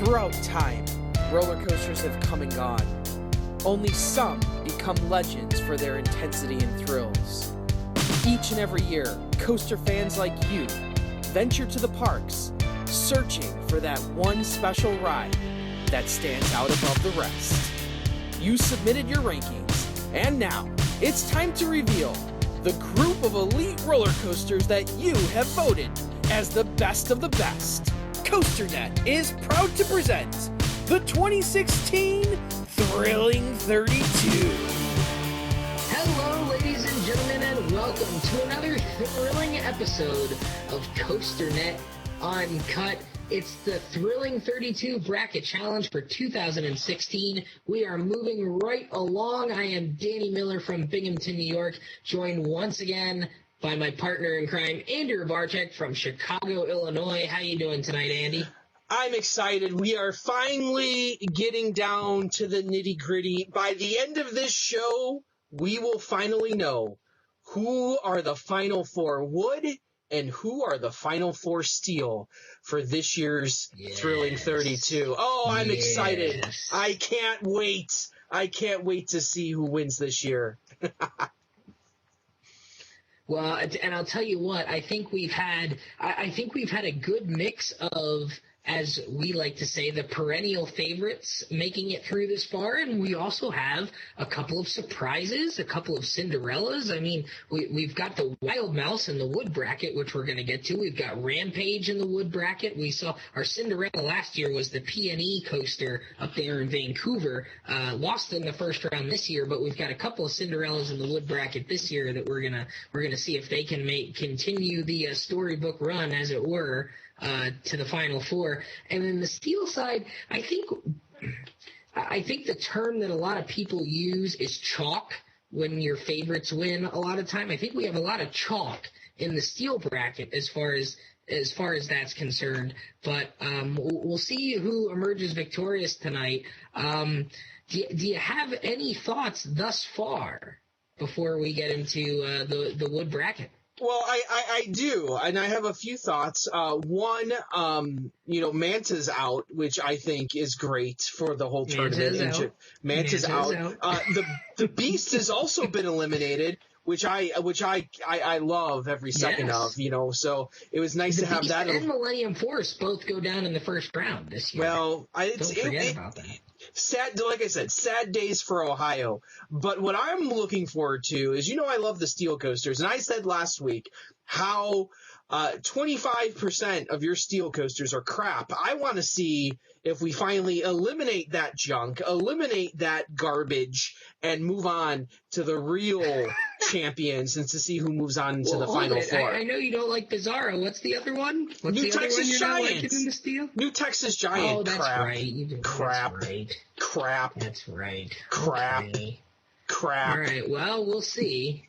Throughout time, roller coasters have come and gone. Only some become legends for their intensity and thrills. Each and every year, coaster fans like you venture to the parks, searching for that one special ride that stands out above the rest. You submitted your rankings, and now it's time to reveal the group of elite roller coasters that you have voted as the best of the best. COASTER.net is proud to present the 2016 Thrilling 32. Hello, ladies and gentlemen, and welcome to another thrilling episode of COASTER.net Uncut. It's the Thrilling 32 Bracket Challenge for 2016. We are moving right along. I am Danny Miller from Binghamton, New York, joined once again by my partner in crime, Andrew Barczyk from Chicago, Illinois. How you doing tonight, Andy? I'm excited. We are finally getting down to the nitty-gritty. By the end of this show, we will finally know who are the final four wood and who are the final four steel for this year's Thrilling 32. Oh, I'm excited. I can't wait. I can't wait to see who wins this year. Well, and I'll tell you what, I think we've had a good mix of, as we like to say, the perennial favorites making it through this far, and we also have a couple of surprises, a couple of Cinderellas. I mean, we've got the Wild Mouse in the wood bracket, which we're going to get to. We've got Rampage in the wood bracket. We saw our Cinderella last year was the PNE coaster up there in Vancouver. Lost in the first round this year, but we've got a couple of Cinderellas in the wood bracket this year that we're gonna see if they can continue the storybook run, as it were, to the final four. And then the steel side, I think the term that a lot of people use is chalk when your favorites win a lot of time. I think we have a lot of chalk in the steel bracket as far as that's concerned. But we'll see who emerges victorious tonight. Do you have any thoughts thus far before we get into the wood bracket? Well, I do, and I have a few thoughts. One, Manta's out, which I think is great for the whole tournament. Manta's out. The Beast has also been eliminated, which I love every second of. So it was nice to have that. And Millennium Force both go down in the first round this year. Well, don't forget about that. Sad, like I said, sad days for Ohio. But what I'm looking forward to is, I love the steel coasters. And I said last week how 25% of your steel coasters are crap. I want to see if we finally eliminate that junk, eliminate that garbage, and move on to the real champions and to see who moves on to the final four. I know you don't like Bizarro. What's the other one? What's New the Texas other one you're Giants. not liking in the steel? New Texas Giant. Oh, that's right. Crap. That's right. Crap. That's right. Crap. Okay. Crap. All right. Well, we'll see.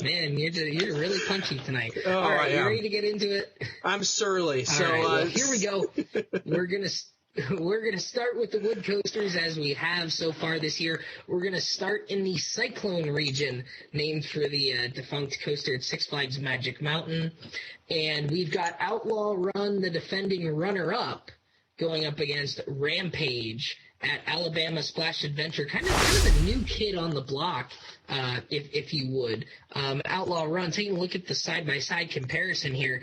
Man, you're really punchy tonight. Oh, all right, you ready to get into it? I'm surly. So all right, well, here we go. We're gonna start with the wood coasters as we have so far this year. We're gonna start in the Cyclone region, named for the defunct coaster at Six Flags Magic Mountain, and we've got Outlaw Run, the defending runner-up, going up against Rampage at Alabama Splash Adventure, kind of a new kid on the block, if you would. Outlaw Run, taking a look at the side-by-side comparison here,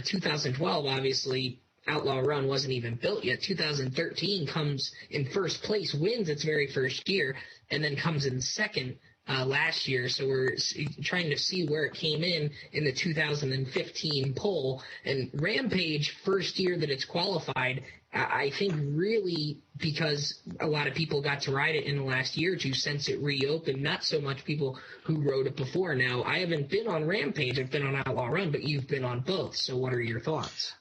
2012, obviously, Outlaw Run wasn't even built yet. 2013 comes in first place, wins its very first year, and then comes in second last year. So we're trying to see where it came in the 2015 poll. And Rampage, first year that it's qualified, I think really because a lot of people got to ride it in the last year or two since it reopened, not so much people who rode it before. Now, I haven't been on Rampage, I've been on Outlaw Run, but you've been on both. So what are your thoughts?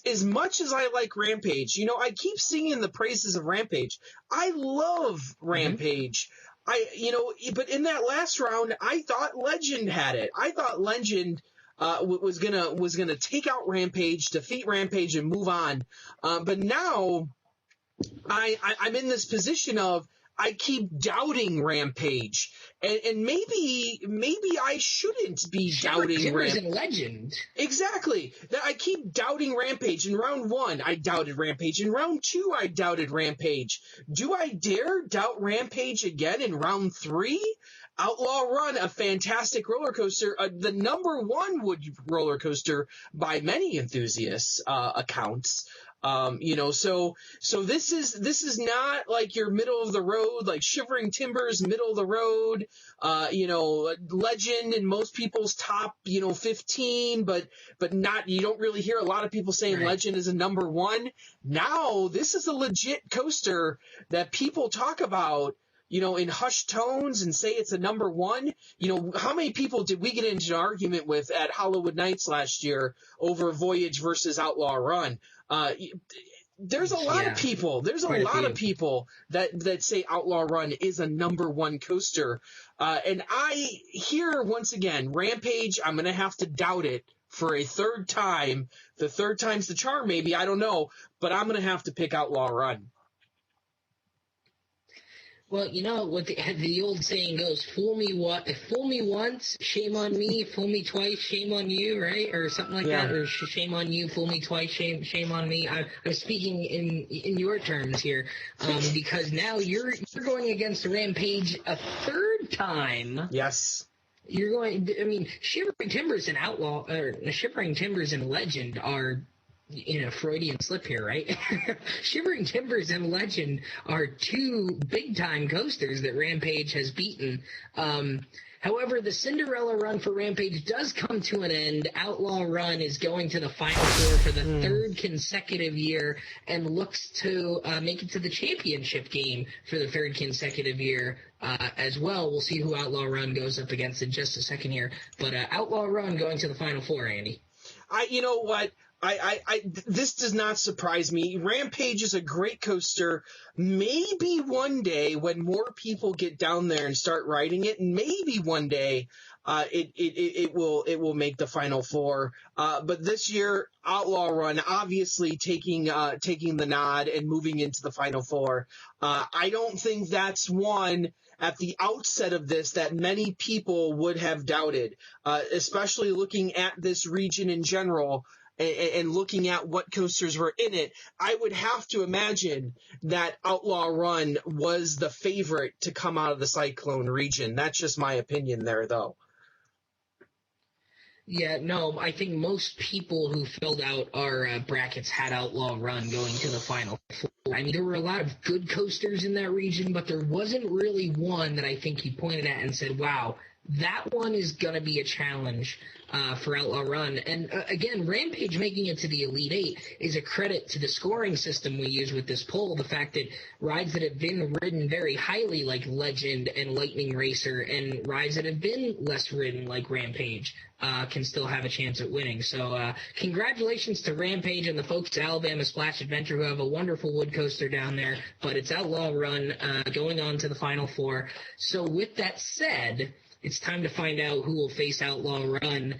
As much as I like Rampage, I keep singing the praises of Rampage. I love Rampage. But in that last round, I thought Legend had it. I thought Legend was gonna take out Rampage, defeat Rampage, and move on. But now I'm in this position of I keep doubting Rampage, and maybe I shouldn't be doubting Timbers and Legend. Exactly. That I keep doubting Rampage. In round 1, I doubted Rampage. In round 2, I doubted Rampage. Do I dare doubt Rampage again in round 3? Outlaw Run, a fantastic roller coaster, the number 1 wood roller coaster by many enthusiasts' accounts. So this is not like your middle of the road, like Shivering Timbers, middle of the road, Legend in most people's top, 15, but not, you don't really hear a lot of people saying Legend is a number 1. Now, this is a legit coaster that people talk about, in hushed tones and say it's a number 1. How many people did we get into an argument with at Hollywood Nights last year over Voyage versus Outlaw Run? There's a lot of people. There's a lot of people that say Outlaw Run is a number 1 coaster. And I hear, once again, Rampage, I'm going to have to doubt it for a third time. The third time's the charm, maybe. I don't know. But I'm going to have to pick Outlaw Run. Well, what the old saying goes: fool me once, shame on me; fool me twice, shame on you, right? Or something like that. Or shame on you, fool me twice, shame on me. I'm speaking in your terms here, because now you're going against Rampage a third time. Yes. You're going. I mean, Shivering Timbers and Outlaw, or Shivering Timbers and Legend are, Freudian slip here, right? Shivering Timbers and Legend are 2 big-time coasters that Rampage has beaten. However, the Cinderella run for Rampage does come to an end. Outlaw Run is going to the Final 4 for the 3rd consecutive year and looks to make it to the championship game for the 3rd consecutive year as well. We'll see who Outlaw Run goes up against in just a second here. But Outlaw Run going to the Final 4, Andy. You know what? This does not surprise me. Rampage is a great coaster. Maybe one day when more people get down there and start riding it, maybe one day it will make the Final 4. But this year, Outlaw Run obviously taking the nod and moving into the Final 4. I don't think that's one at the outset of this that many people would have doubted, especially looking at this region in general. And looking at what coasters were in it, I would have to imagine that Outlaw Run was the favorite to come out of the Cyclone region. That's just my opinion there, though. Yeah, no, I think most people who filled out our brackets had Outlaw Run going to the Final 4. I mean, there were a lot of good coasters in that region, but there wasn't really one that I think you pointed at and said, wow, that one is going to be a challenge for Outlaw Run. And again, Rampage making it to the Elite 8 is a credit to the scoring system we use with this poll. The fact that rides that have been ridden very highly like Legend and Lightning Racer and rides that have been less ridden like Rampage can still have a chance at winning. So congratulations to Rampage and the folks at Alabama Splash Adventure who have a wonderful wood coaster down there. But it's Outlaw Run going on to the Final 4. So with that said, it's time to find out who will face Outlaw Run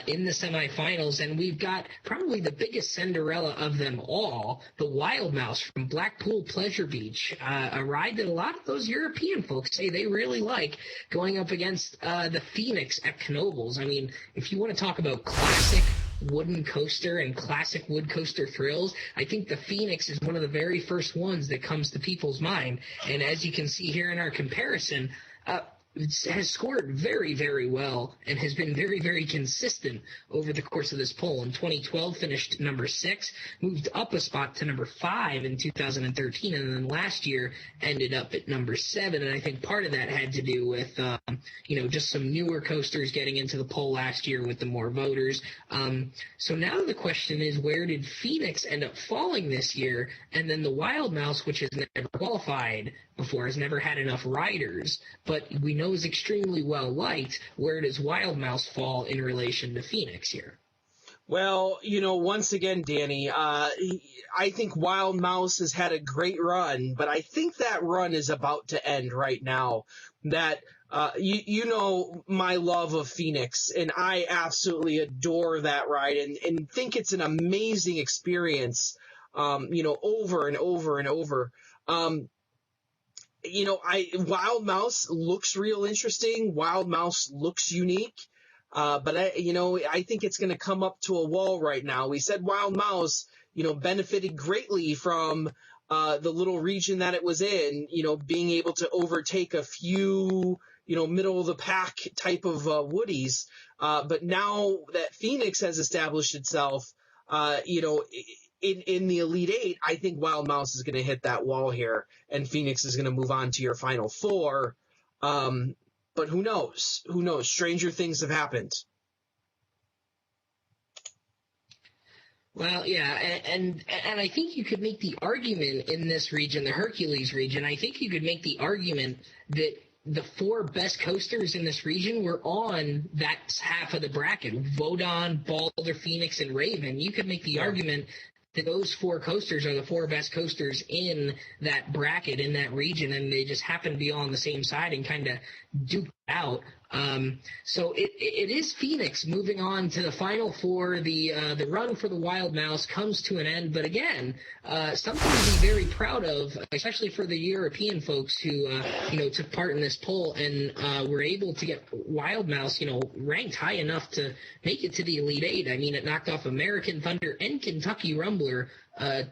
in the semifinals, and we've got probably the biggest Cinderella of them all, the Wild Mouse from Blackpool Pleasure Beach, a ride that a lot of those European folks say they really like, going up against the Phoenix at Knoebels. I mean, if you want to talk about classic wooden coaster and classic wood coaster thrills, I think the Phoenix is one of the very first ones that comes to people's mind, and as you can see here in our comparison, has scored very, very well and has been very, very consistent over the course of this poll. In 2012, finished number 6, moved up a spot to number 5 in 2013, and then last year ended up at number 7. And I think part of that had to do with, just some newer coasters getting into the poll last year with the more voters. So now the question is, where did Phoenix end up falling this year? And then the Wild Mouse, which has never qualified before, has never had enough riders, but we know is extremely well liked. Where does Wild Mouse fall in relation to Phoenix here? Well, once again, Danny, I think Wild Mouse has had a great run, but I think that run is about to end right now. That you know my love of Phoenix, and I absolutely adore that ride and think it's an amazing experience, over and over and over. Wild Mouse looks real interesting. Wild Mouse looks unique. But I think it's going to come up to a wall right now. We said Wild Mouse, benefited greatly from the little region that it was in, being able to overtake a few, middle of the pack type of woodies. But now that Phoenix has established itself, in the Elite Eight, I think Wild Mouse is going to hit that wall here, and Phoenix is going to move on to your Final Four. But who knows? Who knows? Stranger things have happened. Well, yeah, and I think you could make the argument in this region, the Hercules region, I think you could make the argument that the four best coasters in this region were on that half of the bracket: Vodon, Balder, Phoenix, and Raven. You could make the argument that those four coasters are the four best coasters in that bracket, in that region, and they just happen to be all on the same side and kind of duke out. So it is Phoenix moving on to the Final Four. The run for the Wild Mouse comes to an end, but again, something to be very proud of, especially for the European folks who took part in this poll and were able to get Wild Mouse ranked high enough to make it to the Elite Eight. I mean, it knocked off American Thunder and Kentucky Rumbler,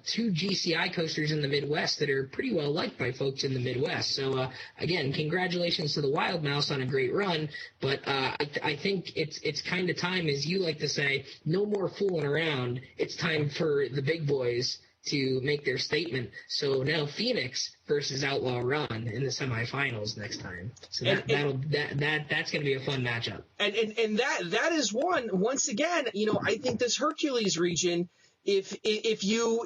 two GCI coasters in the Midwest that are pretty well liked by folks in the Midwest. So again, congratulations to the Wild Mouse on a great run. But I think it's kind of time, as you like to say, no more fooling around. It's time for the big boys to make their statement. So now Phoenix versus Outlaw Run in the semifinals next time. So that's going to be a fun matchup. And that is one. Once again, I think this Hercules region, if you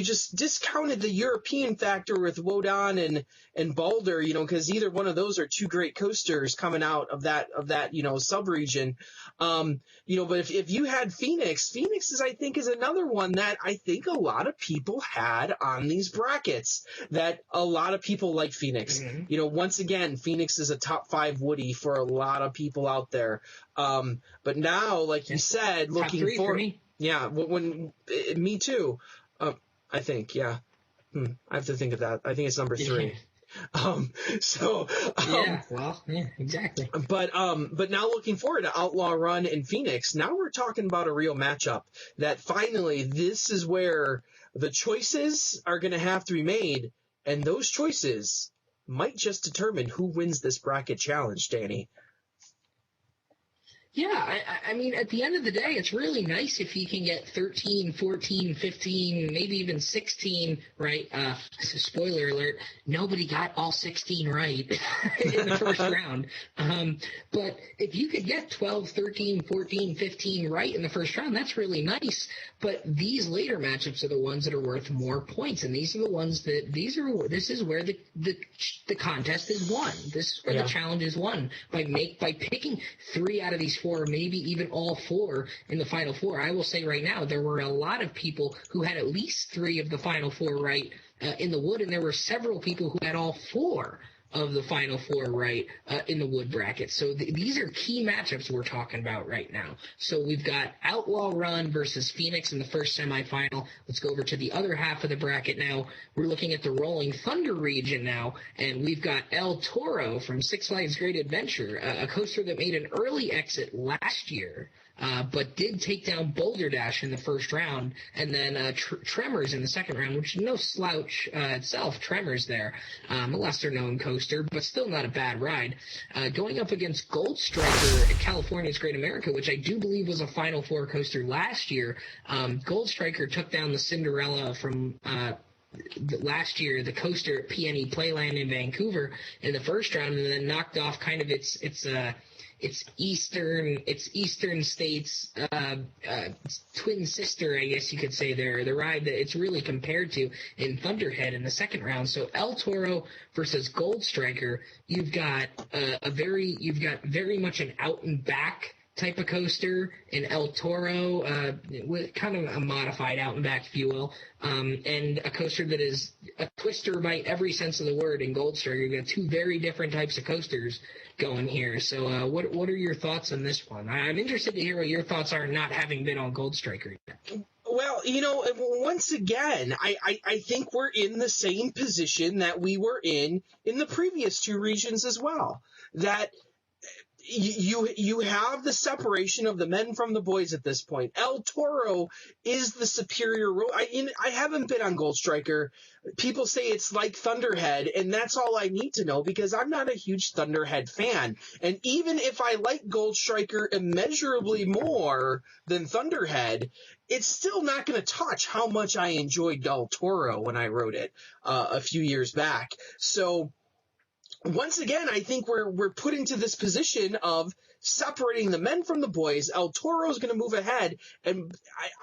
just discounted the European factor with Wodon and Balder, because either one of those are two great coasters coming out of that sub-region, but if you had Phoenix I think is another one that I think a lot of people had on these brackets, that a lot of people like Phoenix. Mm-hmm. Once again, Phoenix is a top 5 Woody for a lot of people out there. But now, like you said, looking for me. Yeah, me too. I think, yeah. I have to think of that. I think it's number 3. Yeah, exactly. But now looking forward to Outlaw Run and Phoenix, now we're talking about a real matchup that finally this is where the choices are going to have to be made, and those choices might just determine who wins this bracket challenge, Danny. Yeah, I mean, at the end of the day, it's really nice if you can get 13, 14, 15, maybe even 16 right. Spoiler alert, nobody got all 16 right in the first round. But if you could get 12, 13, 14, 15 right in the first round, that's really nice. But these later matchups are the ones that are worth more points, and these are the ones that this is where the contest is won. This is where the challenge is won by picking 3 out of these 4, maybe even all 4 in the Final Four. I will say right now, there were a lot of people who had at least 3 of the Final Four right in the Wood, and there were several people who had all 4 of the Final Four right in the Wood bracket. So these are key matchups we're talking about right now. So we've got Outlaw Run versus Phoenix in the first semifinal. Let's go over to the other half of the bracket now. We're looking at the Rolling Thunder region now, and we've got El Toro from Six Flags Great Adventure, a coaster that made an early exit last year, but did take down Boulder Dash in the first round, and then Tremors in the second round, which is no slouch itself. Tremors there, a lesser-known coaster, but still not a bad ride. Going up against Gold Striker at California's Great America, which I do believe was a Final Four coaster last year. Gold Striker took down the Cinderella from last year, the coaster at PNE Playland in Vancouver in the first round, and then knocked off kind of its eastern states twin sister, I guess you could say, there, the ride that it's really compared to in Thunderhead in the second round. So El Toro versus Gold Striker, you've got very much an out and back type of coaster in El Toro, with kind of a modified out and back, if you will, and a coaster that is a twister by every sense of the word in Gold Striker. You've got 2 very different types of coasters going here. So what are your thoughts on this one? I'm interested to hear what your thoughts are, not having been on Gold Striker yet. Well, once again, I think we're in the same position that we were in the previous two regions as well. That you have the separation of the men from the boys at this point. El Toro is the superior role. I haven't been on Gold Striker. People say it's like Thunderhead, and that's all I need to know because I'm not a huge Thunderhead fan. And even if I like Gold Striker immeasurably more than Thunderhead, it's still not going to touch how much I enjoyed El Toro when I wrote it a few years back. So once again, I think we're put into this position of separating the men from the boys. El Toro is going to move ahead. And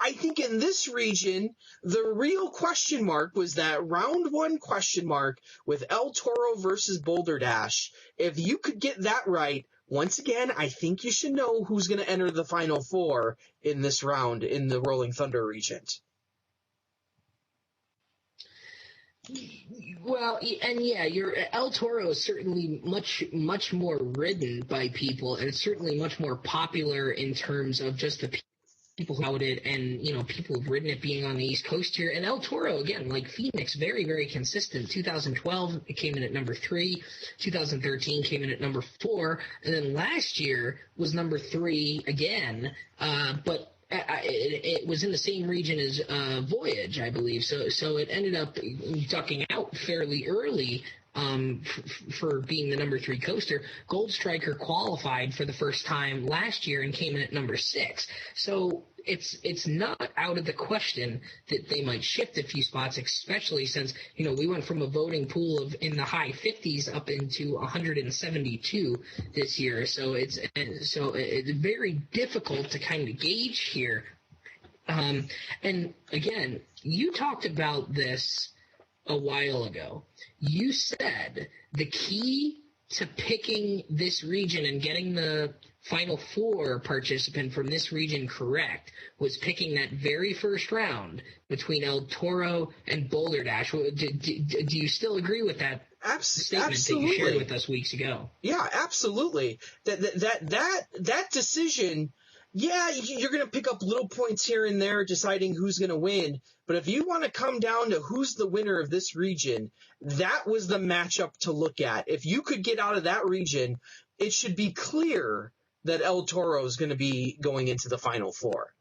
I think in this region, the real question mark was that round one question mark with El Toro versus Boulder Dash. If you could get that right, once again, I think you should know who's going to enter the Final Four in this round in the Rolling Thunder region. Well, and yeah, El Toro is certainly much more ridden by people, and certainly much more popular in terms of just the people who out it, and people who've ridden it being on the East Coast here. And El Toro, again, like Phoenix, very, very consistent. 2012, it came in at number 3. 2013 came in at number 4, and then last year was number 3 again. But it was in the same region as Voyage, I believe. So it ended up ducking out fairly early for being the number 3 coaster. Gold Striker qualified for the first time last year and came in at number 6. So it's not out of the question that they might shift a few spots, especially since we went from a voting pool of in the high 50s up into 172 this year. So it's very difficult to kind of gauge here. And again, you talked about this a while ago. You said the key to picking this region and getting the Final Four participant from this region correct was picking that very first round between El Toro and Boulder Dash. Do you still agree with that statement absolutely. That you shared with us weeks ago? Yeah, absolutely. That decision. Yeah, you're going to pick up little points here and there deciding who's going to win. But if you want to come down to who's the winner of this region, that was the matchup to look at. If you could get out of that region, it should be clear that El Toro is going to be going into the Final Four.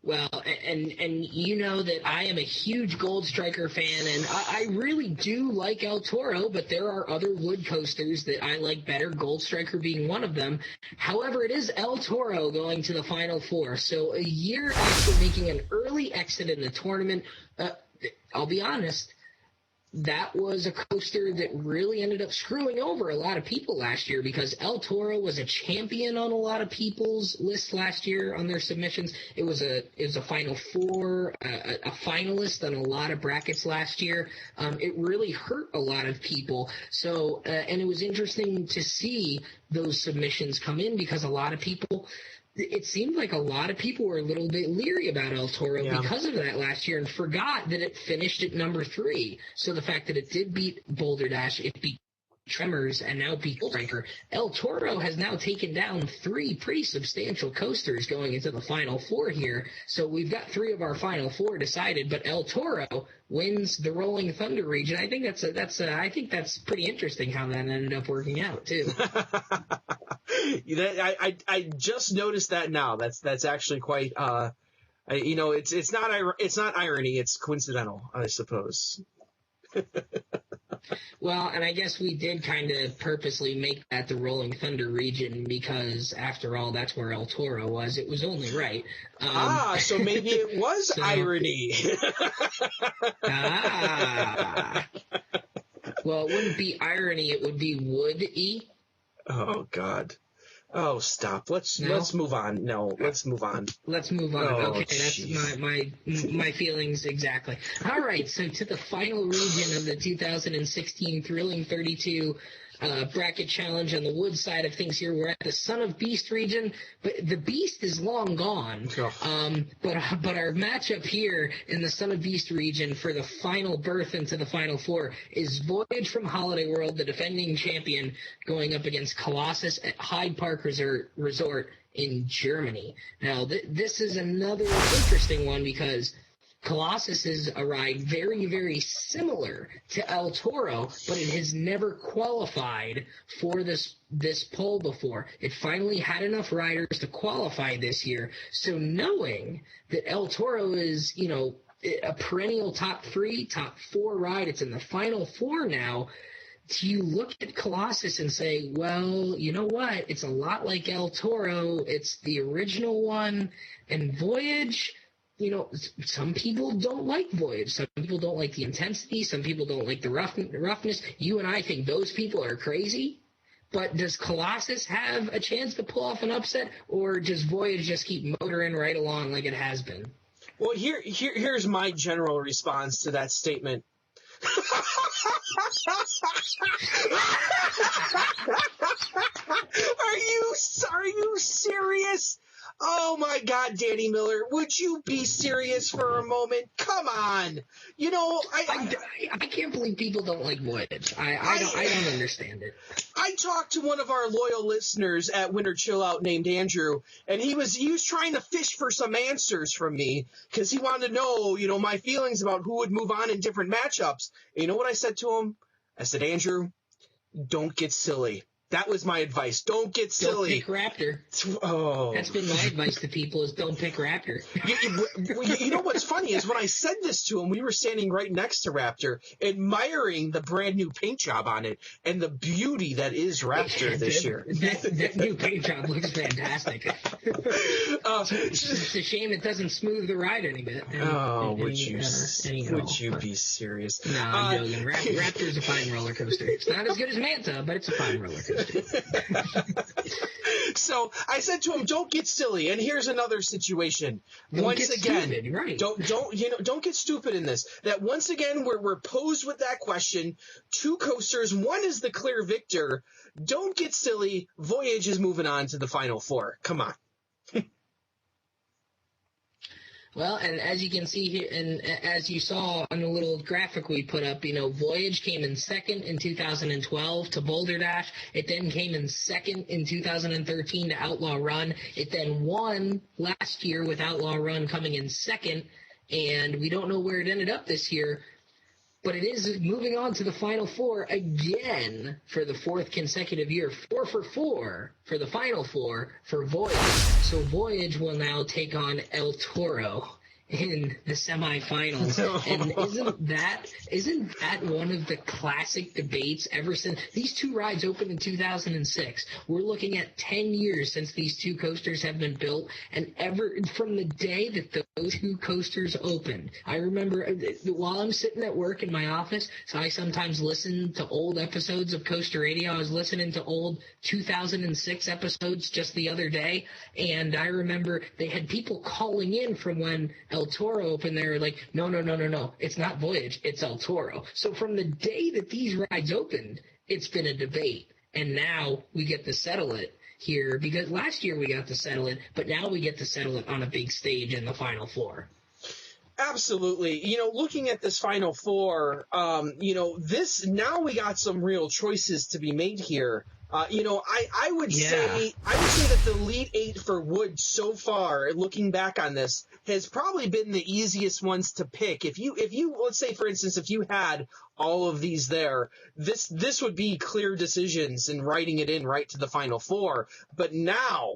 Well, and you know that I am a huge Gold Striker fan, and I really do like El Toro, but there are other wood coasters that I like better, Gold Striker being one of them. However, it is El Toro going to the Final Four. So a year after making an early exit in the tournament, I'll be honest, that was a coaster that really ended up screwing over a lot of people last year because El Toro was a champion on a lot of people's lists last year on their submissions. It was a Final Four, a finalist on a lot of brackets last year. It really hurt a lot of people. So, and it was interesting to see those submissions come in because a lot of people, it seemed like a lot of people were a little bit leery about El Toro because of that last year and forgot that it finished at number 3. So the fact that it did beat Boulder Dash, it beat Tremors, and now beat Gold Striker. El Toro has now taken down 3 pretty substantial coasters going into the Final Four here. So we've got 3 of our Final Four decided, but El Toro wins the Rolling Thunder region. I think that's pretty interesting how that ended up working out too. I just noticed that now. That's actually quite. It's not irony. It's coincidental, I suppose. Well, and I guess we did kind of purposely make that the Rolling Thunder region because, after all, that's where El Toro was. It was only right. So maybe it was irony. Well, it wouldn't be irony. It would be would-y. Oh, God. Oh, stop. Let's move on. No, let's move on. Let's move on. Oh, okay, that's my feelings exactly. All right, so to the final region of the 2016 Thrilling 32 bracket challenge on the wood side of things here. We're at the Son of Beast region, but the Beast is long gone. But our matchup here in the Son of Beast region for the final berth into the Final Four is Voyage from Holiday World, the defending champion, going up against Colossus at Hyde Park Resort in Germany. Now, this is another interesting one because Colossus is a ride very, very similar to El Toro, but it has never qualified for this poll before. It finally had enough riders to qualify this year. So knowing that El Toro is, a perennial top 3, top 4 ride, it's in the Final Four now, do you look at Colossus and say, well, you know what? It's a lot like El Toro. It's the original one. And Voyage, some people don't like Voyage. Some people don't like the intensity. Some people don't like the roughness. You and I think those people are crazy. But does Colossus have a chance to pull off an upset, or does Voyage just keep motoring right along like it has been? Well, here's my general response to that statement. Are you serious? Oh my God, Danny Miller, would you be serious for a moment? Come on. I can't believe people don't like Voyage. I don't understand it. I talked to one of our loyal listeners at Winter Chill Out named Andrew, and he was trying to fish for some answers from me because he wanted to know, my feelings about who would move on in different matchups. And you know what I said to him? I said, Andrew, don't get silly. That was my advice. Don't get silly. Don't pick Raptor. Oh. That's been my advice to people is don't pick Raptor. You know what's funny is when I said this to him, we were standing right next to Raptor, admiring the brand new paint job on it and the beauty that is Raptor this year. That new paint job looks fantastic. It's a shame it doesn't smooth the ride any bit. Would you be serious? No, I'm joking. Raptor's a fine roller coaster. It's not as good as Manta, but it's a fine roller coaster. So I said to him, "Don't get silly." And here's another situation. Once again, stupid, right. don't get stupid in this. That once again we're posed with that question. 2 coasters. One is the clear victor. Don't get silly. Voyage is moving on to the Final Four. Come on. Well, and as you can see here, and as you saw on the little graphic we put up, Voyage came in second in 2012 to Boulder Dash. It then came in second in 2013 to Outlaw Run. It then won last year with Outlaw Run coming in second, and we don't know where it ended up this year. But it is moving on to the Final Four again for the 4th consecutive year. 4 for 4 for the Final Four for Voyage. So Voyage will now take on El Toro in the semifinals. And isn't that one of the classic debates ever since these 2 rides opened in 2006? We're looking at 10 years since these 2 coasters have been built, and ever from the day that those 2 coasters opened. I remember while I'm sitting at work in my office, so I sometimes listen to old episodes of Coaster Radio. I was listening to old 2006 episodes just the other day, and I remember they had people calling in from when El Toro opened. They were like, no, it's not Voyage, it's El Toro. So from the day that these rides opened, it's been a debate, and now we get to settle it here, because last year we got to settle it, but now we get to settle it on a big stage in the Final Four. Absolutely. Looking at this Final Four, this now we got some real choices to be made here. I would say that the Elite 8 for Wood so far, looking back on this, has probably been the easiest ones to pick. If you let's say, for instance, if you had all of these there, this would be clear decisions and writing it in right to the Final Four. But now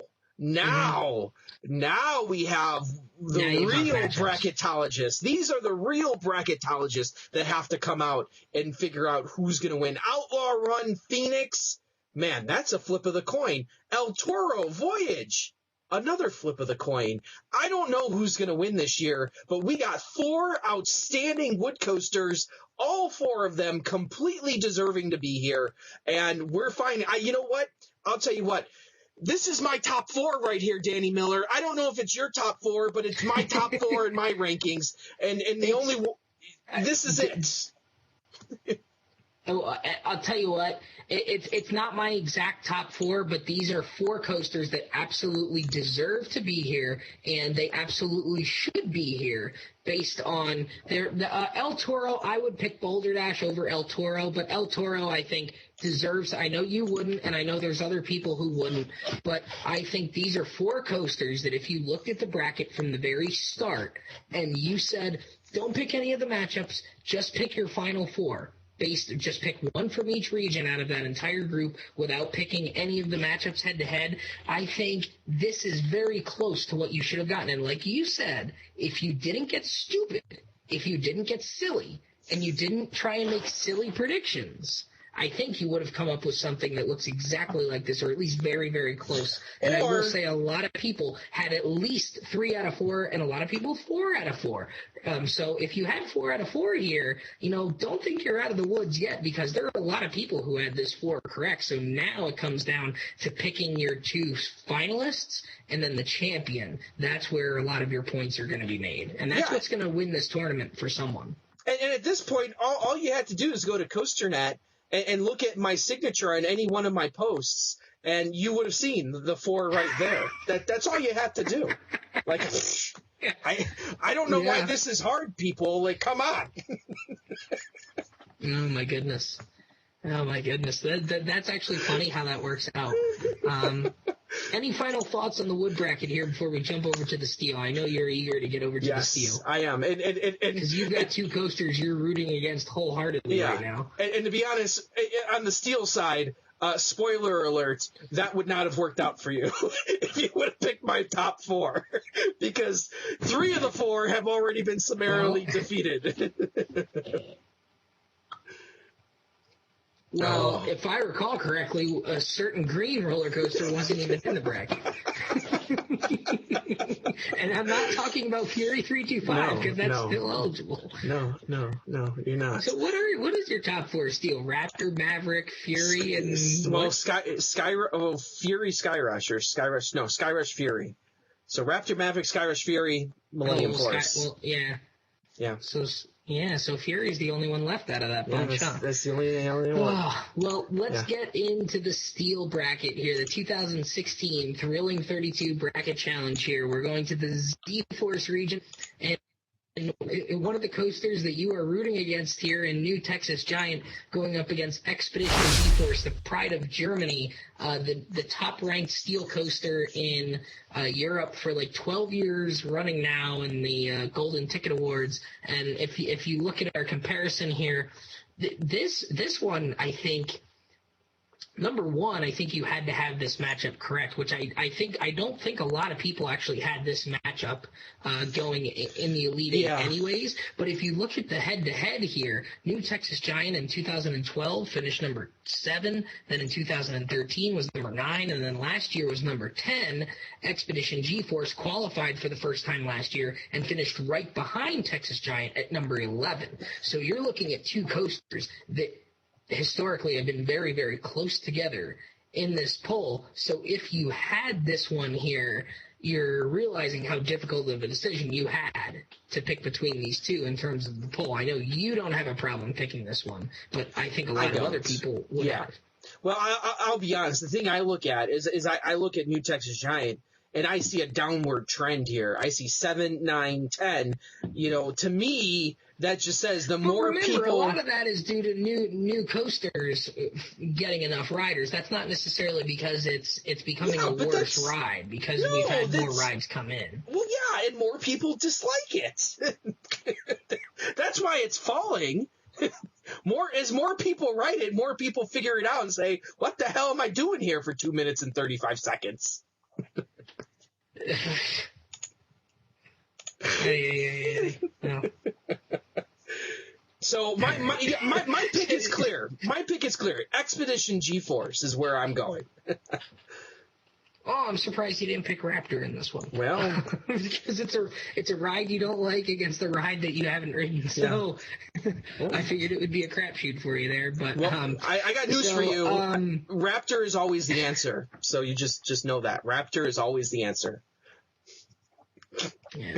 we have the real bracketologists. These are the real bracketologists that have to come out and figure out who's going to win. Outlaw Run Phoenix, man, that's a flip of the coin. El Toro Voyage, another flip of the coin. I don't know who's going to win this year, but we got 4 outstanding wood coasters, all 4 of them completely deserving to be here, and we're finding. You know what? I'll tell you what. This is my top 4 right here, Danny Miller. I don't know if it's your top 4, but it's my top 4 in my rankings. And the only – this is it. Oh, I'll tell you what. It's not my exact top 4, but these are 4 coasters that absolutely deserve to be here, and they absolutely should be here based on their El Toro. I would pick Boulder Dash over El Toro, but El Toro I think deserves. I know you wouldn't, and I know there's other people who wouldn't, but I think these are 4 coasters that if you looked at the bracket from the very start and you said, don't pick any of the matchups, just pick your final 4. Just pick one from each region out of that entire group without picking any of the matchups head-to-head. I think this is very close to what you should have gotten. And like you said, if you didn't get stupid, if you didn't get silly, and you didn't try and make silly predictions, I think you would have come up with something that looks exactly like this, or at least very, very close. And I will say a lot of people had at least 3 out of 4, and a lot of people 4 out of 4. So if you had 4 out of 4 here, don't think you're out of the woods yet, because there are a lot of people who had this 4 correct. So now it comes down to picking your 2 finalists and then the champion. That's where a lot of your points are going to be made. And that's what's going to win this tournament for someone. And at this point, all you had to do is go to COASTER.net and look at my signature on any one of my posts, and you would have seen the 4 right there. That's all you have to do. Like, I don't know why this is hard, people. Like, come on. Oh my goodness. That's actually funny how that works out. Any final thoughts on the wood bracket here before we jump over to the steel? I know you're eager to get over to the steel. Yes, I am. Because you've got 2 coasters you're rooting against wholeheartedly right now. And to be honest, on the steel side, spoiler alert, that would not have worked out for you if you would have picked my top 4. Because 3 of the 4 have already been summarily defeated. Well, if I recall correctly, a certain green roller coaster wasn't even in the bracket. And I'm not talking about Fury 325 because that's still eligible. No, you're not. So what is your top 4 steel? Raptor, Maverick, Fury, and Fury, Skyrush, or Skyrush Fury. So Raptor, Maverick, Skyrush Fury, Millennium Force. Yeah. So Fury's the only one left out of that bunch, huh? That's the only one. Well, let's get into the steel bracket here, the 2016 Thrilling 32 Bracket Challenge here. We're going to the Z-Force region, and one of the coasters that you are rooting against here in New Texas Giant going up against Expedition Z-Force, the pride of Germany, the top-ranked steel coaster in Europe for like 12 years running now in the Golden Ticket Awards. And if you look at our comparison here, this one, I think, number one, I think you had to have this matchup correct, which I don't think a lot of people actually had this matchup going in the Elite Eight anyways. But if you look at the head-to-head here, New Texas Giant in 2012 finished number 7, then in 2013 was number 9, and then last year was number 10. Expedition G-Force qualified for the first time last year and finished right behind Texas Giant at number 11. So you're looking at 2 coasters that historically have been very, very close together in this poll. So if you had this one here, you're realizing how difficult of a decision you had to pick between these 2 in terms of the poll. I know you don't have a problem picking this one, but I think a lot of other people would have. Well, I'll be honest. The thing I look at is I look at New Texas Giant, and I see a downward trend here. I see 7, 9, 10. To me, that just says the more people. A lot of that is due to new coasters getting enough riders. That's not necessarily because it's becoming a worse ride, because we've had more rides come in. Well, yeah, and more people dislike it. That's why it's falling. As more people ride it, more people figure it out and say, "What the hell am I doing here for 2 minutes and 35 seconds?" No. So my pick is clear. My pick is clear. Expedition G-Force is where I'm going. Oh, I'm surprised you didn't pick Raptor in this one. Well, because it's a ride you don't like against a ride that you haven't ridden. So I figured it would be a crapshoot for you there. But I got news for you. Raptor is always the answer. So you just know that Raptor is always the answer. Yeah.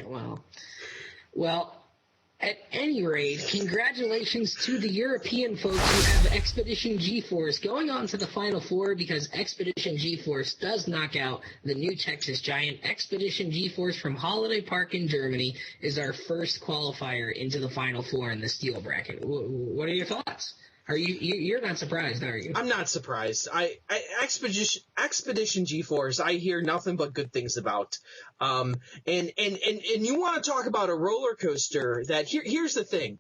Well. At any rate, congratulations to the European folks who have Expedition G-Force going on to the Final Four, because Expedition G-Force does knock out the new Texas Giant. Expedition G-Force from Holiday Park in Germany is our first qualifier into the Final Four in the Steel bracket. What are your thoughts? You're not surprised, are you? I'm not surprised. Expedition G-Force, I hear nothing but good things about. And you want to talk about a roller coaster that here's the thing.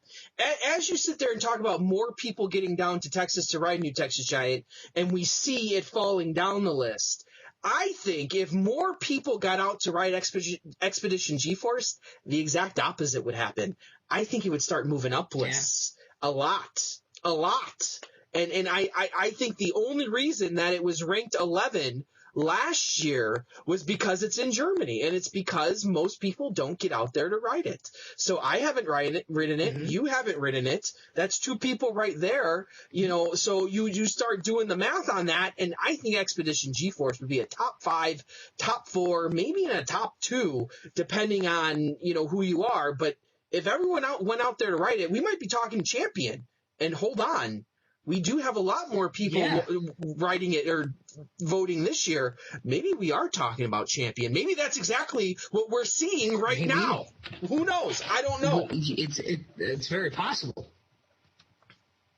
As you sit there and talk about more people getting down to Texas to ride New Texas Giant, and we see it falling down the list, I think if more people got out to ride Expedition G-Force, the exact opposite would happen. I think it would start moving up lists a lot. And I think the only reason that it was ranked 11 last year was because it's in Germany, and it's because most people don't get out there to ride it. So I haven't ridden it. Mm-hmm. You haven't ridden it. That's two people right there, so you start doing the math on that, and I think Expedition G-Force would be a top 5, top 4, maybe in a top 2, depending on, who you are. But if everyone went out there to ride it, we might be talking champion. And hold on, we do have a lot more people writing it or voting this year. Maybe we are talking about champion. Maybe that's exactly what we're seeing right now. Who knows? I don't know. It's very possible.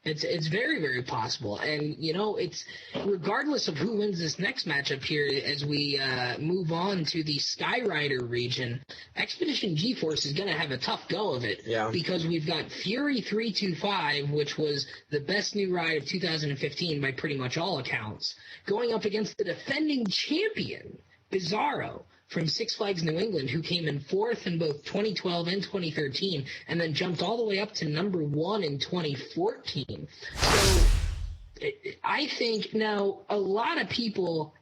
It's very, very possible. And, it's regardless of who wins this next matchup here, as we move on to the SKYRIDER region, Expedition G-Force is going to have a tough go of it. Yeah. Because we've got Fury 325, which was the best new ride of 2015 by pretty much all accounts, going up against the defending champion, Bizarro, from Six Flags New England, who came in 4th in both 2012 and 2013, and then jumped all the way up to number 1 in 2014. So I think now a lot of people,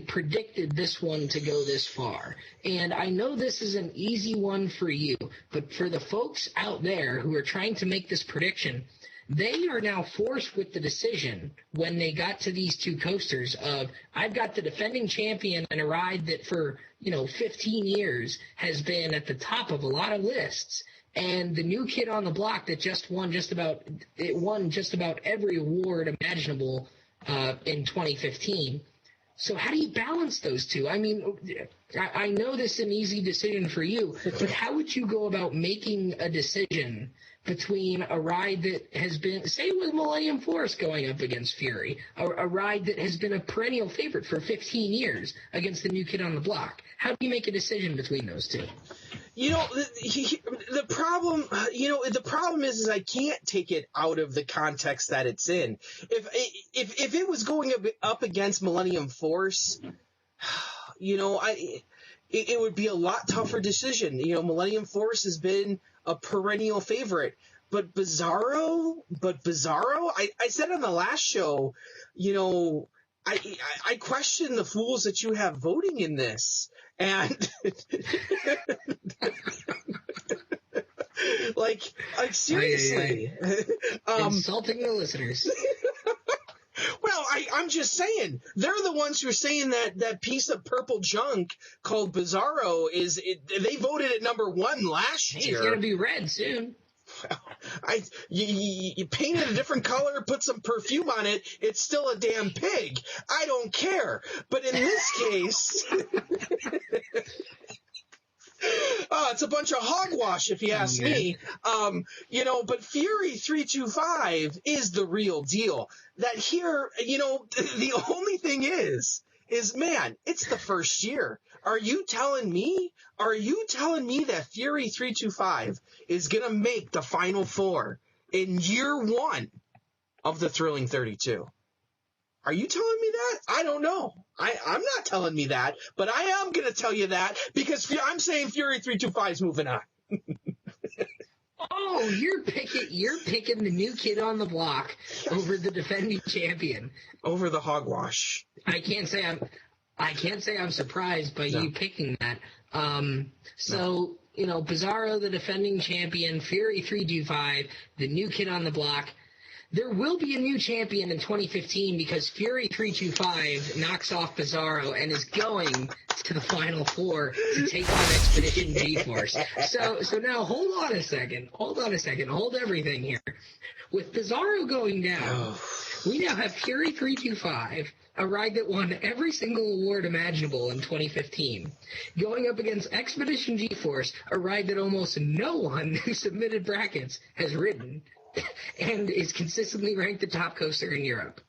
predicted this one to go this far. And I know this is an easy one for you, but for the folks out there who are trying to make this prediction, they are now forced with the decision when they got to these two coasters of, I've got the defending champion and a ride that for, 15 years has been at the top of a lot of lists, and the new kid on the block that won just about every award imaginable in 2015. So how do you balance those two? I mean, I know this is an easy decision for you, but how would you go about making a decision between a ride that has been, say with Millennium Force going up against Fury, a ride that has been a perennial favorite for 15 years against the new kid on the block? How do you make a decision between those two? The problem is I can't take it out of the context that it's in. If it was going up against Millennium Force, it would be a lot tougher decision. Millennium Force has been a perennial favorite, but Bizarro, I said on the last show, I question the fools that you have voting in this, and like seriously, insulting the listeners. Well, I'm just saying, they're the ones who are saying that piece of purple junk called Bizarro they voted at number 1 last year. It's going to be red soon. You paint it a different color, put some perfume on it, it's still a damn pig. I don't care. But in this case, it's a bunch of hogwash, if you ask me. But Fury 325 is the real deal. That here, the only thing is, man, it's the first year. Are you telling me that Fury 325 is going to make the Final Four in year 1 of the Thrilling 32? Are you telling me that? I don't know. I'm not telling me that, but I am going to tell you that because I'm saying Fury 325 is moving on. Oh, you're picking the new kid on the block over the defending champion. Over the hogwash. I can't say I'm surprised by you picking that. Bizarro, the defending champion, Fury 325, the new kid on the block. There will be a new champion in 2015 because Fury 325 knocks off Bizarro and is going to the Final Four to take on Expedition G-Force. So now hold on a second. Hold everything here. With Bizarro going down, we now have Fury 325, a ride that won every single award imaginable in 2015, going up against Expedition G-Force, a ride that almost no one who submitted brackets has ridden, and is consistently ranked the top coaster in Europe.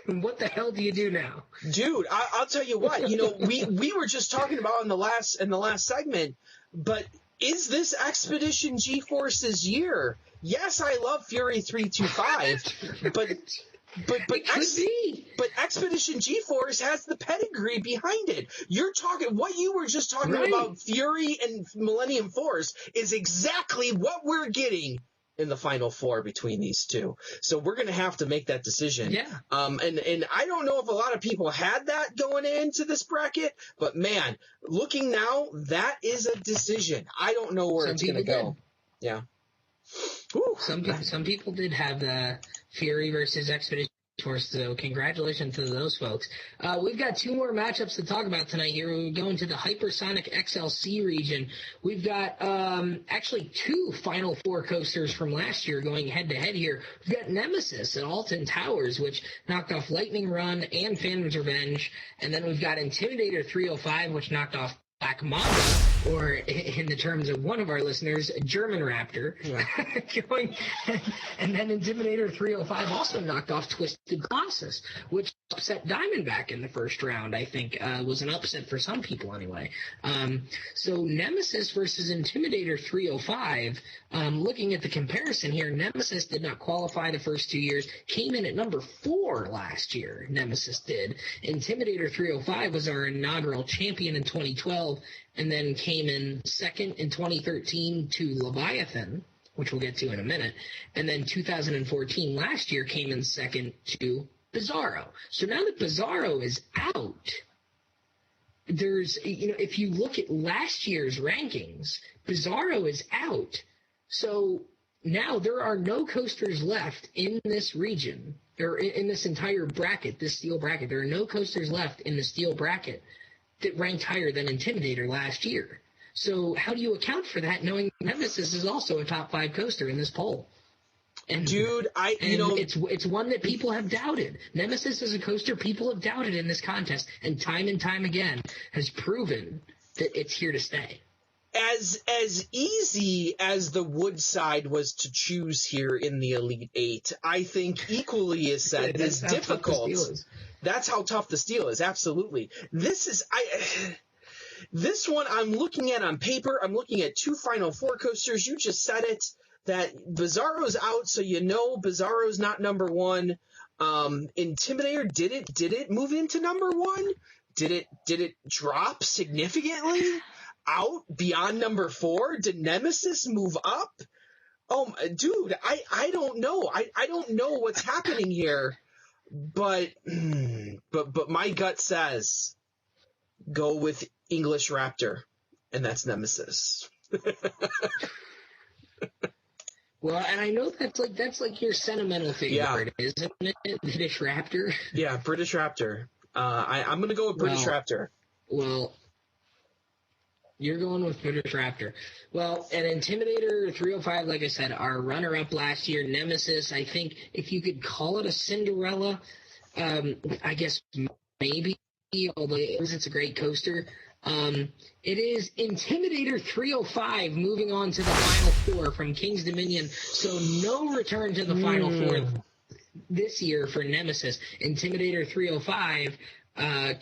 What the hell do you do now? Dude, I'll tell you what. We were just talking about in the last segment, but is this Expedition G-Force's year? Yes, I love Fury 325, but Expedition G-Force has the pedigree behind it. You're talking what you were just talking about. Fury and Millennium Force is exactly what we're getting in the Final Four between these two. So we're going to have to make that decision. Yeah. And I don't know if a lot of people had that going into this bracket, but man, looking now, that is a decision. I don't know where it's going to go. Yeah. Whew. Some people did have the Fury versus Expedition Force, so congratulations to those folks. We've got two more matchups to talk about tonight here. We're going to the Hypersonic XLC region. We've got actually two Final Four coasters from last year going head-to-head here. We've got Nemesis at Alton Towers, which knocked off Lightning Run and Phantom's Revenge. And then we've got Intimidator 305, which knocked off Black Mamba, or in the terms of one of our listeners, German Raptor. Yeah. And then Intimidator 305 also knocked off Twisted Colossus, which upset Diamondback in the first round, I think, was an upset for some people anyway. So Nemesis versus Intimidator 305, looking at the comparison here, Nemesis did not qualify the first 2 years, came in at number 4 last year, Nemesis did. Intimidator 305 was our inaugural champion in 2012, and then came in second in 2013 to Leviathan, which we'll get to in a minute, and then 2014 last year came in second to Bizarro. So now that Bizarro is out, there's, if you look at last year's rankings, Bizarro is out. So now there are no coasters left in this region, or in this entire bracket, this steel bracket. There are no coasters left in the steel bracket that ranked higher than Intimidator last year. So how do you account for that, knowing Nemesis is also a top 5 coaster in this poll? And, dude, it's one that people have doubted. Nemesis is a coaster people have doubted in this contest, and time again has proven that it's here to stay. As easy as the Woodside was to choose here in the Elite Eight, I think equally as difficult. That's how tough the steel is. Absolutely. This one I'm looking at on paper. I'm looking at two Final Four coasters. You just said it, that Bizarro's out, so Bizarro's not number 1. Intimidator, did it move into number 1? Did it drop significantly out beyond number 4? Did Nemesis move up? Oh, dude, I don't know. I don't know what's happening here. But my gut says go with English Raptor, and that's Nemesis. Well, and I know that's like your sentimental favorite, isn't it? British Raptor. Yeah, British Raptor. I'm gonna go with British Raptor. Well, you're going with British Raptor. Well, an Intimidator 305, like I said, our runner-up last year, Nemesis, I think if you could call it a Cinderella, I guess maybe, although it's a great coaster. It is Intimidator 305 moving on to the Final Four from King's Dominion, so no return to the Final Four this year for Nemesis. Intimidator 305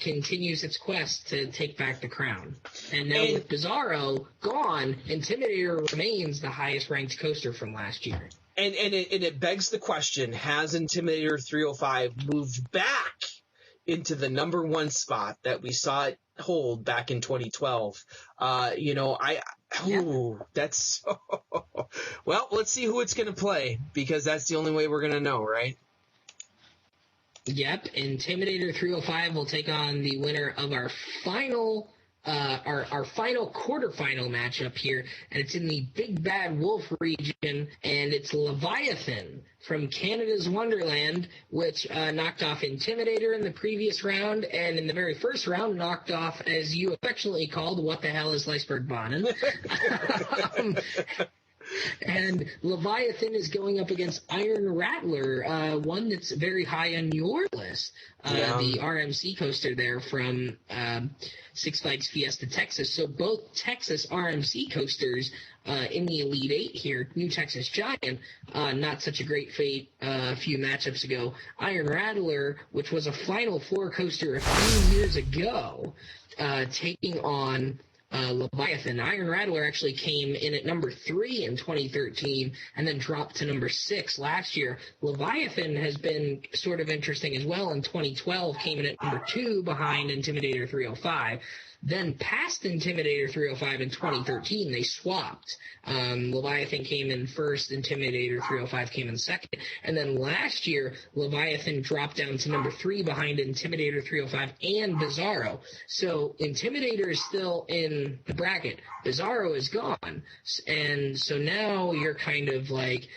continues its quest to take back the crown. And now with Bizarro gone, Intimidator remains the highest ranked coaster from last year. And it begs the question, has Intimidator 305 moved back into the number 1 spot that we saw it hold back in 2012? That's well, let's see who it's going to play, because that's the only way we're going to know, right? Yep, Intimidator 305 will take on the winner of our final our final quarterfinal matchup here, and it's in the Big Bad Wolf region, and it's Leviathan from Canada's Wonderland, which knocked off Intimidator in the previous round, and in the very first round knocked off, as you affectionately called, What the Hell is Iceberg Bonin? And Leviathan is going up against Iron Rattler, one that's very high on your list, the RMC coaster there from Six Flags Fiesta Texas. So both Texas RMC coasters in the Elite Eight here. New Texas Giant, not such a great fate a few matchups ago. Iron Rattler, which was a Final Four coaster a few years ago, taking on Leviathan. Iron Rattler actually came in at number 3 in 2013 and then dropped to number 6 last year. Leviathan has been sort of interesting as well. In 2012, came in at number 2 behind Intimidator 305. Then past Intimidator 305 in 2013, they swapped. Leviathan came in first, Intimidator 305 came in second. And then last year, Leviathan dropped down to number 3 behind Intimidator 305 and Bizarro. So Intimidator is still in the bracket. Bizarro is gone. And so now you're kind of like,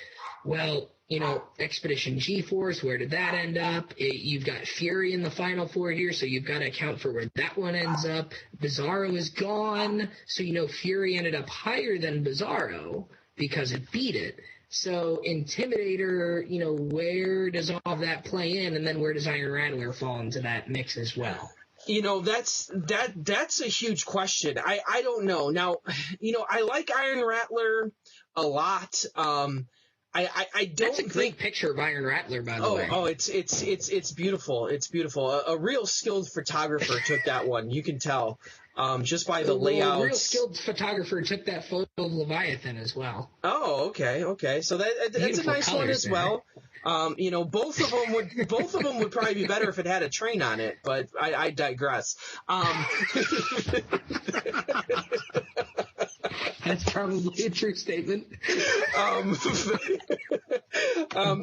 well, you know, Expedition G-Force, where did that end up? You've got Fury in the Final Four here, so you've got to account for where that one ends up. Bizarro is gone, so you know Fury ended up higher than Bizarro because it beat it. So Intimidator, you know, where does all of that play in, and then where does Iron Rattler fall into that mix as well? You know, that's a huge question. I don't know. Now, you know, I like Iron Rattler a lot. I don't That's a great picture of Iron Rattler, by the way. Oh, it's beautiful. It's beautiful. A real skilled photographer took that one. You can tell just by the layout. A real skilled photographer took that photo of Leviathan as well. Oh, okay. So that's a nice one as well. You know, both of them would probably be better if it had a train on it. But I digress. That's probably a true statement.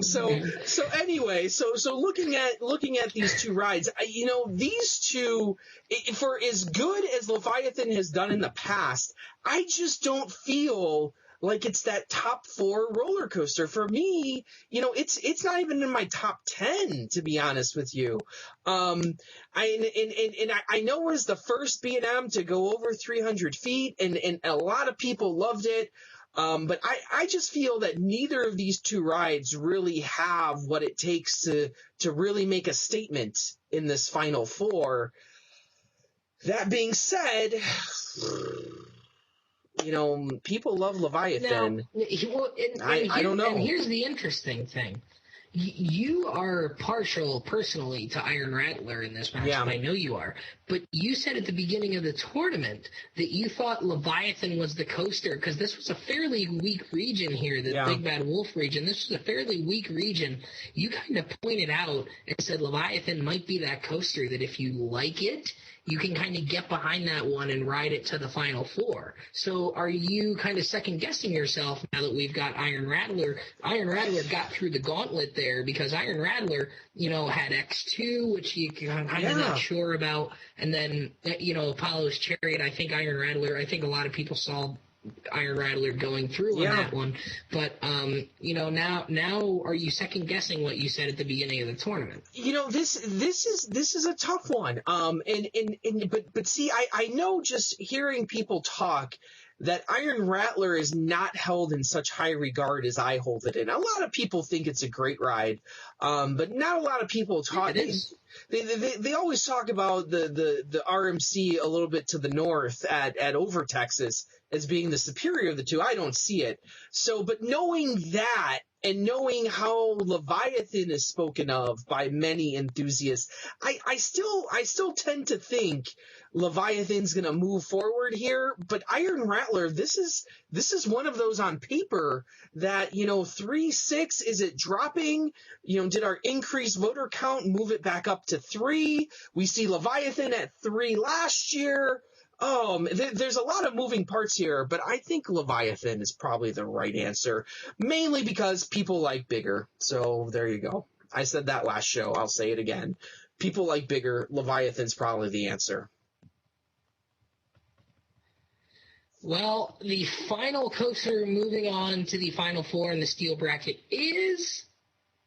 So anyway, so looking at these two rides, you know, these two, for as good as Leviathan has done in the past, I just don't feel like it's that top 4 roller coaster. For me, you know, it's not even in my top 10, to be honest with you. I know it was the first B&M to go over 300 feet, and a lot of people loved it. But I just feel that neither of these two rides really have what it takes to really make a statement in this Final Four. That being said, you know, people love Leviathan. Now, I don't know. And here's the interesting thing. You are partial personally to Iron Rattler in this match. Yeah. I know you are. But you said at the beginning of the tournament that you thought Leviathan was the coaster because this was a fairly weak region here, the Big Bad Wolf region. This was a fairly weak region. You kind of pointed out and said Leviathan might be that coaster that if you like it, you can kind of get behind that one and ride it to the Final Four. So are you kind of second-guessing yourself now that we've got Iron Rattler? Iron Rattler got through the gauntlet there because Iron Rattler, you know, had X2, which you kind of not sure about. And then, you know, Apollo's Chariot, I think a lot of people saw Iron Rattler going through on that one. But, you know, now are you second guessing what you said at the beginning of the tournament? You know, this is a tough one. But see, I know just hearing people talk that Iron Rattler is not held in such high regard as I hold it in. A lot of people think it's a great ride, but not a lot of people talk. They always talk about the RMC a little bit to the north at Over Texas as being the superior of the two. I don't see it. So, but knowing that and knowing how Leviathan is spoken of by many enthusiasts, I still tend to think Leviathan's going to move forward here. But Iron Rattler, this is one of those on paper that, you know, 3-6, is it dropping? You know, did our increased voter count move it back up to 3? We see Leviathan at 3 last year. There's a lot of moving parts here, but I think Leviathan is probably the right answer, mainly because people like bigger. So there you go. I said that last show. I'll say it again. People like bigger. Leviathan's probably the answer. Well, the final coaster moving on to the final four in the steel bracket is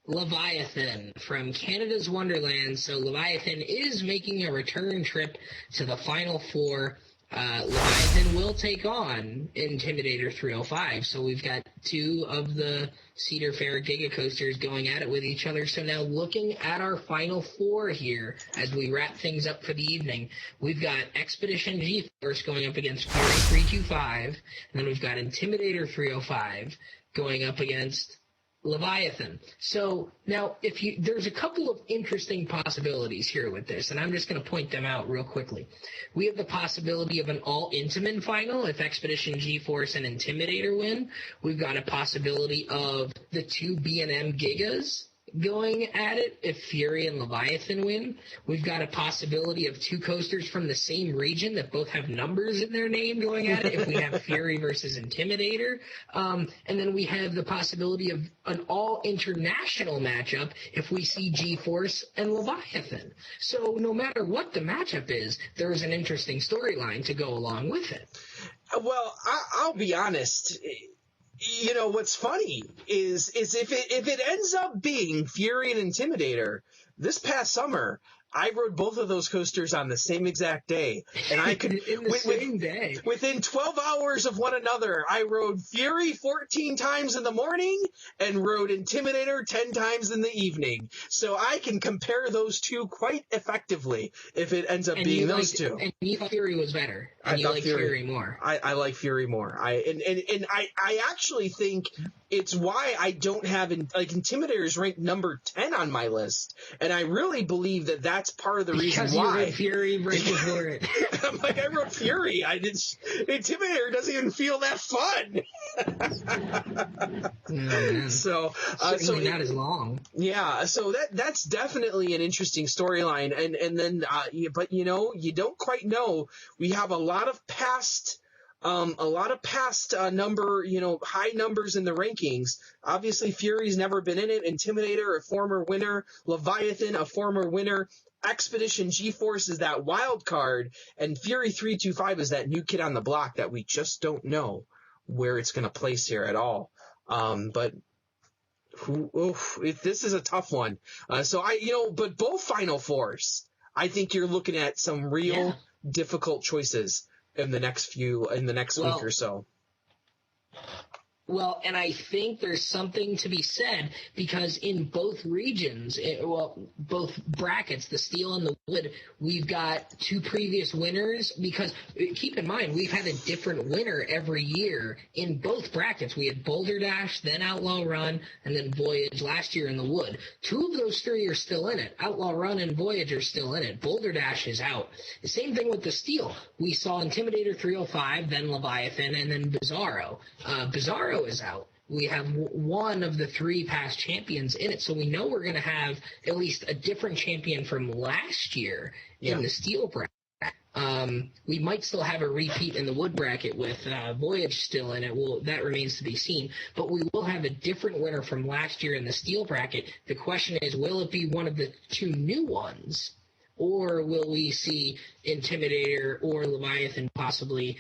Leviathan from Canada's Wonderland. So Leviathan is making a return trip to the final four. Leviathan will take on Intimidator 305. So we've got two of the Cedar Fair Giga Coasters going at it with each other. So now looking at our final four here as we wrap things up for the evening, we've got Expedition G-Force going up against Fury 325, and then we've got Intimidator 305 going up against Leviathan. So now there's a couple of interesting possibilities here with this, and I'm just going to point them out real quickly. We have the possibility of an all-Intamin final if Expedition G-Force and Intimidator win. We've got a possibility of the two B&M Gigas going at it if Fury and Leviathan win. We've got a possibility of two coasters from the same region that both have numbers in their name going at it if we have Fury versus Intimidator. And then we have the possibility of an all-international matchup if we see G-Force and Leviathan. So no matter what the matchup is, there is an interesting storyline to go along with it. Well, I'll be honest. You know, what's funny is if it ends up being Fury and Intimidator, this past summer, I rode both of those coasters on the same exact day, and I could same day. Within 12 hours of one another. I rode Fury 14 times in the morning and rode Intimidator 10 times in the evening, so I can compare those two quite effectively if it ends up being those two. And you thought Fury was better, and you like Fury more. I like Fury more. I actually think it's why I don't have Intimidator is ranked number 10 on my list, and I really believe that that's part of the reason why. Because you wrote Fury right before it. I'm like, I wrote Fury. Intimidator doesn't even feel that fun. So certainly not as long. Yeah, so that's definitely an interesting storyline, and then but you don't quite know. We have a lot of past number, high numbers in the rankings. Obviously, Fury's never been in it. Intimidator, a former winner. Leviathan, a former winner. Expedition G-Force is that wild card, and Fury 325 is that new kid on the block that we just don't know where it's going to place here at all. But this is a tough one. But both Final Fours, I think you're looking at some real difficult choices in the next week or so. Well, and I think there's something to be said because in both regions, both brackets, the steel and the wood, we've got two previous winners because keep in mind, we've had a different winner every year in both brackets. We had Boulder Dash, then Outlaw Run, and then Voyage last year in the wood. Two of those three are still in it. Outlaw Run and Voyage are still in it. Boulder Dash is out. The same thing with the steel. We saw Intimidator 305, then Leviathan, and then Bizarro. Bizarro is out. We have one of the three past champions in it, so we know we're going to have at least a different champion from last year in the steel bracket. We might still have a repeat in the wood bracket with Voyage still in it. That remains to be seen. But we will have a different winner from last year in the steel bracket. The question is, will it be one of the two new ones, or will we see Intimidator or Leviathan possibly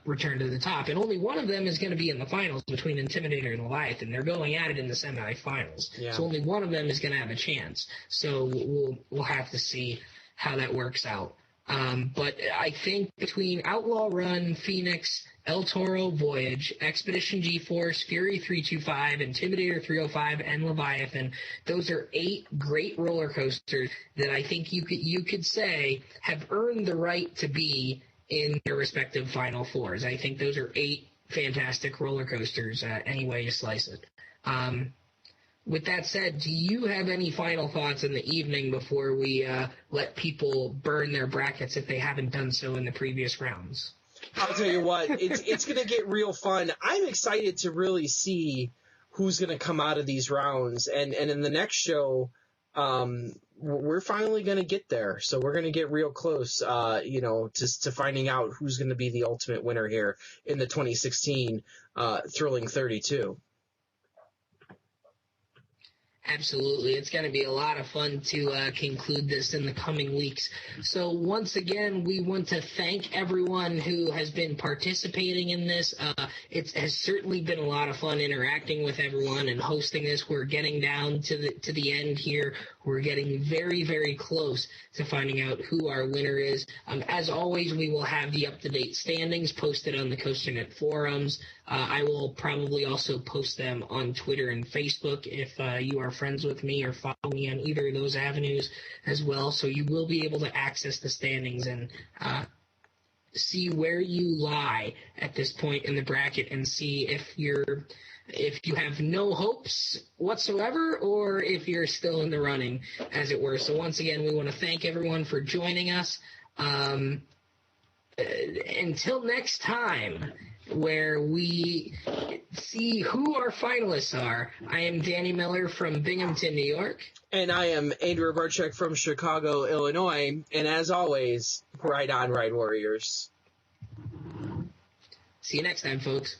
return to the top? And only one of them is going to be in the finals between Intimidator and Leviathan. They're going at it in the semifinals. Yeah. So only one of them is going to have a chance. So we'll have to see how that works out. But I think between Outlaw Run, Phoenix, El Toro, Voyage, Expedition G-Force, Fury 325, Intimidator 305, and Leviathan, those are 8 great roller coasters that I think you could say have earned the right to be in their respective Final Fours. I think those are 8 fantastic roller coasters, any way you slice it. With that said, do you have any final thoughts in the evening before we let people burn their brackets if they haven't done so in the previous rounds? I'll tell you what, it's going to get real fun. I'm excited to really see who's going to come out of these rounds. And in the next show, we're finally going to get there. So we're going to get real close, to finding out who's going to be the ultimate winner here in the 2016 Thrilling 32. Absolutely. It's going to be a lot of fun to conclude this in the coming weeks. So once again, we want to thank everyone who has been participating in this. It has certainly been a lot of fun interacting with everyone and hosting this. We're getting down to the end here. We're getting very, very close to finding out who our winner is. As always, we will have the up-to-date standings posted on the COASTER.net forums. I will probably also post them on Twitter and Facebook if you are friends with me or follow me on either of those avenues as well. So you will be able to access the standings and see where you lie at this point in the bracket and see if you have no hopes whatsoever or if you're still in the running, as it were. So once again, we want to thank everyone for joining us. Until next time, where we see who our finalists are. I am Danny Miller from Binghamton, New York. And I am Andrew Barczyk from Chicago, Illinois. And as always, ride on, Ride Warriors. See you next time, folks.